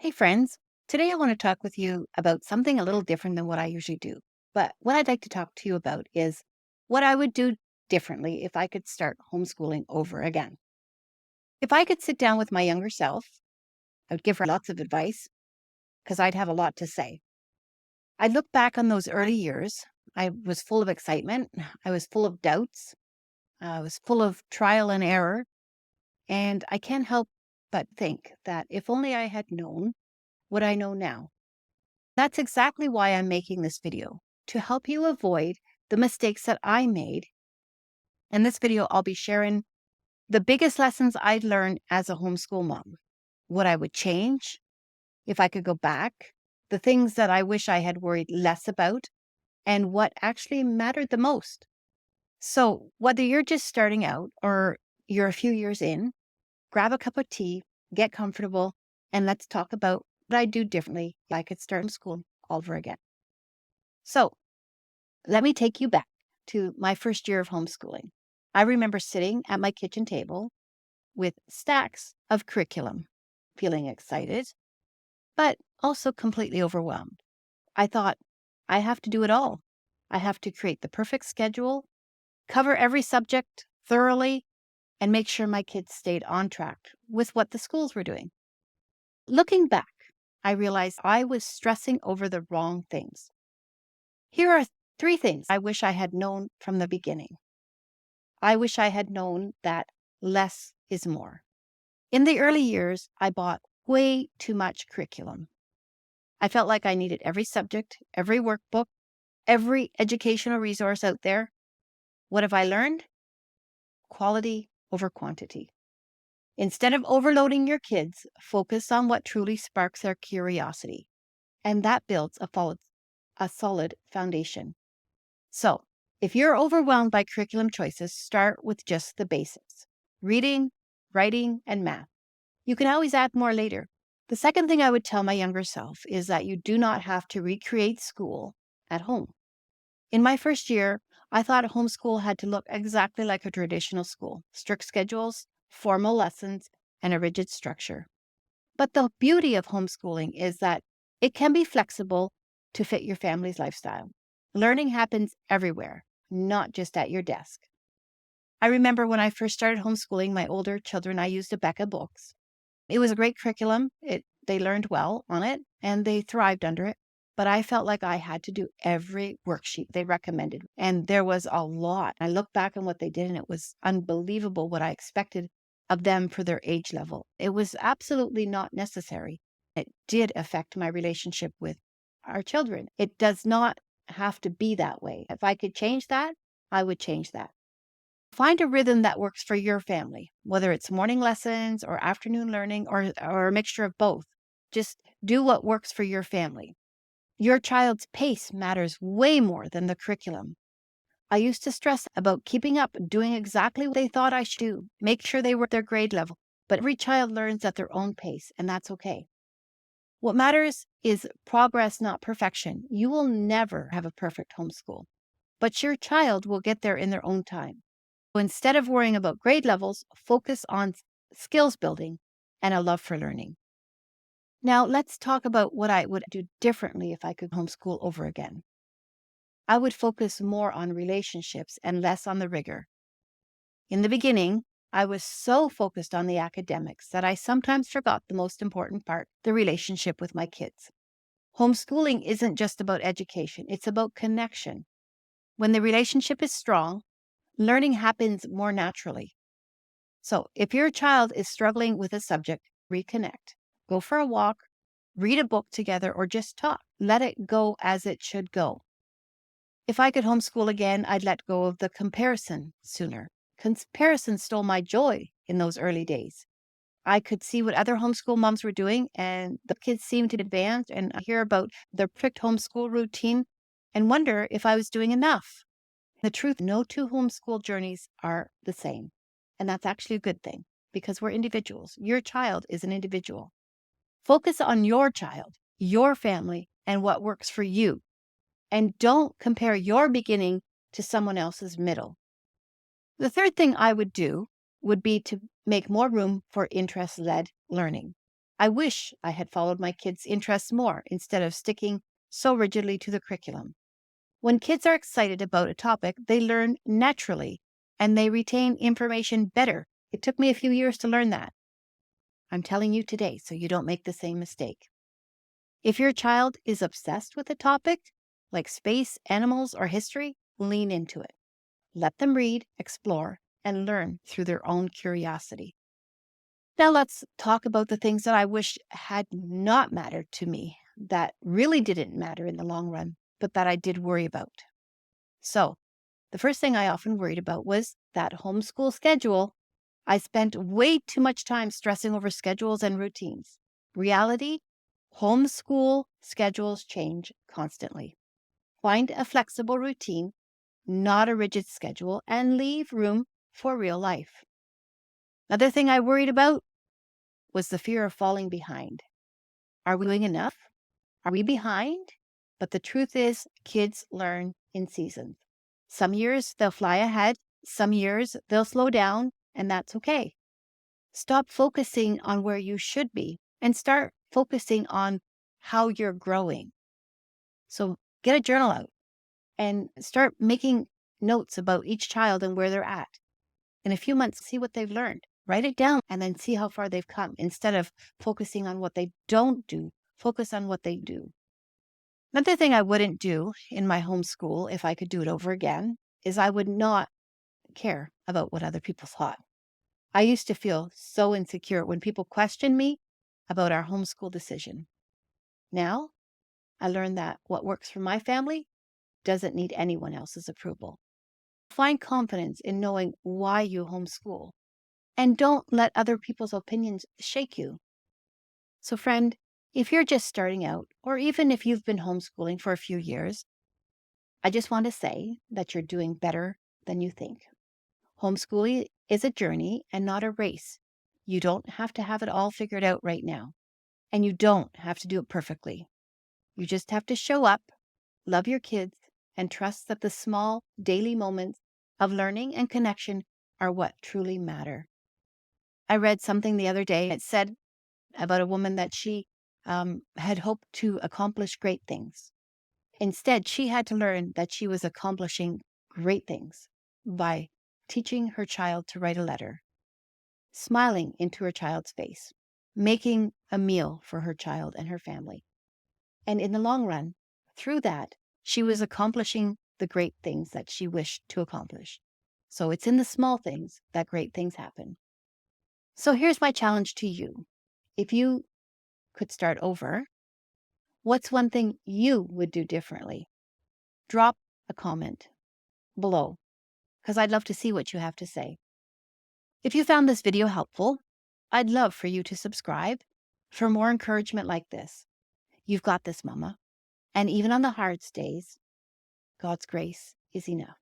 Hey, friends. Today I want to talk with you about something a little different than what I usually do. But what I'd like to talk to you about is what I would do differently if I could start homeschooling over again. If I could sit down with my younger self, I would give her lots of advice because I'd have a lot to say. I'd look back on those early years. I was full of excitement. I was full of doubts. I was full of trial and error. And I can't help but think that if only I had known what I know now. That's exactly why I'm making this video, to help you avoid the mistakes that I made. In this video, I'll be sharing the biggest lessons I'd learned as a homeschool mom, what I would change if I could go back, the things that I wish I had worried less about, and what actually mattered the most. So, whether you're just starting out or you're a few years in, grab a cup of tea, get comfortable, and let's talk about what I'd do differently if I could start school all over again. So, let me take you back to my first year of homeschooling. I remember sitting at my kitchen table with stacks of curriculum, feeling excited, but also completely overwhelmed. I thought, I have to do it all. I have to create the perfect schedule, cover every subject thoroughly, and make sure my kids stayed on track with what the schools were doing. Looking back, I realized I was stressing over the wrong things. Here are three things I wish I had known from the beginning. I wish I had known that less is more. In the early years, I bought way too much curriculum. I felt like I needed every subject, every workbook, every educational resource out there. What have I learned? Quality over quantity. Instead of overloading your kids, focus on what truly sparks their curiosity. And that builds a solid foundation. So, if you're overwhelmed by curriculum choices, start with just the basics: reading, writing, and math. You can always add more later. The second thing I would tell my younger self is that you do not have to recreate school at home. In my first year, I thought homeschool had to look exactly like a traditional school: strict schedules, formal lessons, and a rigid structure. But the beauty of homeschooling is that it can be flexible to fit your family's lifestyle. Learning happens everywhere, not just at your desk. I remember when I first started homeschooling my older children, I used Abeka books. It was a great curriculum. They learned well on it and they thrived under it. But I felt like I had to do every worksheet they recommended. And there was a lot. I look back on what they did and it was unbelievable what I expected of them for their age level. It was absolutely not necessary. It did affect my relationship with our children. It does not have to be that way. If I could change that, I would change that. Find a rhythm that works for your family, whether it's morning lessons or afternoon learning or a mixture of both. Just do what works for your family. Your child's pace matters way more than the curriculum. I used to stress about keeping up, doing exactly what they thought I should do, make sure they were at their grade level. But every child learns at their own pace, and that's okay. What matters is progress, not perfection. You will never have a perfect homeschool, but your child will get there in their own time. So instead of worrying about grade levels, focus on skills building and a love for learning. Now, let's talk about what I would do differently if I could homeschool over again. I would focus more on relationships and less on the rigor. In the beginning, I was so focused on the academics that I sometimes forgot the most important part: the relationship with my kids. Homeschooling isn't just about education, it's about connection. When the relationship is strong, learning happens more naturally. So, if your child is struggling with a subject, reconnect. Go for a walk, read a book together, or just talk. Let it go as it should go. If I could homeschool again, I'd let go of the comparison sooner. Comparison stole my joy in those early days. I could see what other homeschool moms were doing, and the kids seemed to advance, and I hear about their perfect homeschool routine and wonder if I was doing enough. The truth, no two homeschool journeys are the same. And that's actually a good thing because we're individuals. Your child is an individual. Focus on your child, your family, and what works for you. And don't compare your beginning to someone else's middle. The third thing I would do would be to make more room for interest-led learning. I wish I had followed my kids' interests more instead of sticking so rigidly to the curriculum. When kids are excited about a topic, they learn naturally and they retain information better. It took me a few years to learn that. I'm telling you today so you don't make the same mistake. If your child is obsessed with a topic like space, animals, or history, lean into it. Let them read, explore, and learn through their own curiosity. Now let's talk about the things that I wish had not mattered to me, that really didn't matter in the long run, but that I did worry about. So, the first thing I often worried about was that homeschool schedule. I spent way too much time stressing over schedules and routines. Reality, homeschool schedules change constantly. Find a flexible routine, not a rigid schedule, and leave room for real life. Another thing I worried about was the fear of falling behind. Are we doing enough? Are we behind? But the truth is, kids learn in seasons. Some years they'll fly ahead, some years they'll slow down, and that's okay. Stop focusing on where you should be and start focusing on how you're growing. So get a journal out and start making notes about each child and where they're at. In a few months, see what they've learned. Write it down and then see how far they've come. Instead of focusing on what they don't do, focus on what they do. Another thing I wouldn't do in my homeschool, if I could do it over again, is I would not care about what other people thought. I used to feel so insecure when people questioned me about our homeschool decision. Now, I learned that what works for my family doesn't need anyone else's approval. Find confidence in knowing why you homeschool and don't let other people's opinions shake you. So, friend, if you're just starting out, or even if you've been homeschooling for a few years, I just want to say that you're doing better than you think. Homeschooling is a journey and not a race. You don't have to have it all figured out right now, and you don't have to do it perfectly. You just have to show up, love your kids, and trust that the small daily moments of learning and connection are what truly matter. I read something the other day. It said about a woman that she had hoped to accomplish great things. Instead, she had to learn that she was accomplishing great things by teaching her child to write a letter, smiling into her child's face, making a meal for her child and her family. And in the long run, through that, she was accomplishing the great things that she wished to accomplish. So it's in the small things that great things happen. So here's my challenge to you. If you could start over, what's one thing you would do differently? Drop a comment below because I'd love to see what you have to say. If you found this video helpful, I'd love for you to subscribe for more encouragement like this. You've got this, Mama. And even on the hard days, God's grace is enough.